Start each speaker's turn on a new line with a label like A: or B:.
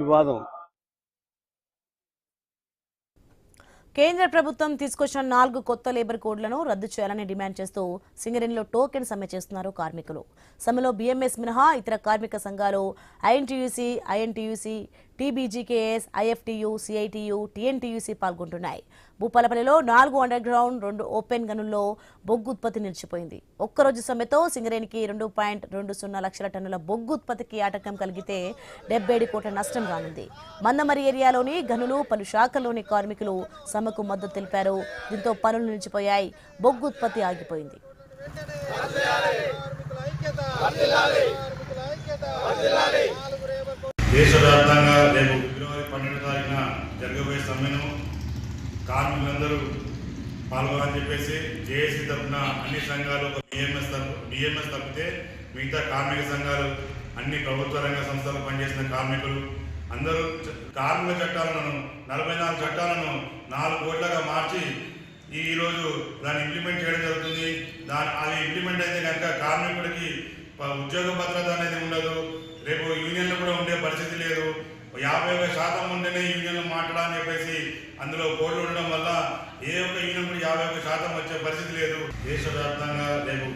A: వివాదం.
B: కేంద్ర ప్రభుత్వం తీసుకొచ్చిన 4 కొత్త లేబర్ కోడ్లను రద్దు చేయాలని డిమాండ్ చేస్తూ సింగరేణిలో టోకెన్ సమ్మె చేస్తున్నారు కార్మికులు. సమ్మెలో బీఎంఎస్ మినహా ఇతర కార్మిక సంఘాలు INTUC, TBGKS, IFTU, CITU, TNTUC పాల్గొంటున్నాయి. భూపాలపల్లిలో 4 అండర్ గ్రౌండ్, 2 ఓపెన్ గనుల్లో బొగ్గు ఉత్పత్తి నిలిచిపోయింది. ఒక్కరోజు సమ్మెతో సింగరేణికి 2.20 లక్షల టన్నుల బొగ్గు ఉత్పత్తికి ఆటంకం కలిగితే 77 కోట్ల నష్టం రానుంది. మందమరి ఏరియాలోని గనులు, పలు శాఖల్లోని కార్మికులు సమ్మెకు మద్దతు తెలిపారు. దీంతో పనులు నిలిచిపోయాయి. బొగ్గు ఉత్పత్తి ఆగిపోయింది.
C: దేశవ్యాప్తంగా రేపు ఫిబ్రవరి 12 తారీఖున జరగబోయే సమ్మెను కార్మికులందరూ పాల్గొనాలని చెప్పేసి జేఏసీ తరఫున అన్ని సంఘాలు బిఎంఎస్ తప్పితే మిగతా కార్మిక సంఘాలు, అన్ని ప్రభుత్వ రంగ సంస్థలు పనిచేసిన కార్మికులు అందరూ కార్మిక చట్టాలను 44 చట్టాలను 4 కోట్లుగా మార్చి ఈరోజు దాన్ని ఇంప్లిమెంట్ చేయడం జరుగుతుంది. అది ఇంప్లిమెంట్ అయితే కనుక కార్మికుడికి ఉద్యోగ భద్రత అనేది ఉండదు. రేపు యూనియన్లు కూడా ఉండే పరిస్థితి లేదు. 51% ఉంటేనే యూనియన్లు మాట్లాడాలని చెప్పేసి అందులో కోడ్లు ఉండడం వల్ల ఏ ఒక్క యూనియన్ కూడా 51% వచ్చే పరిస్థితి లేదు. దేశవ్యాప్తంగా రేపు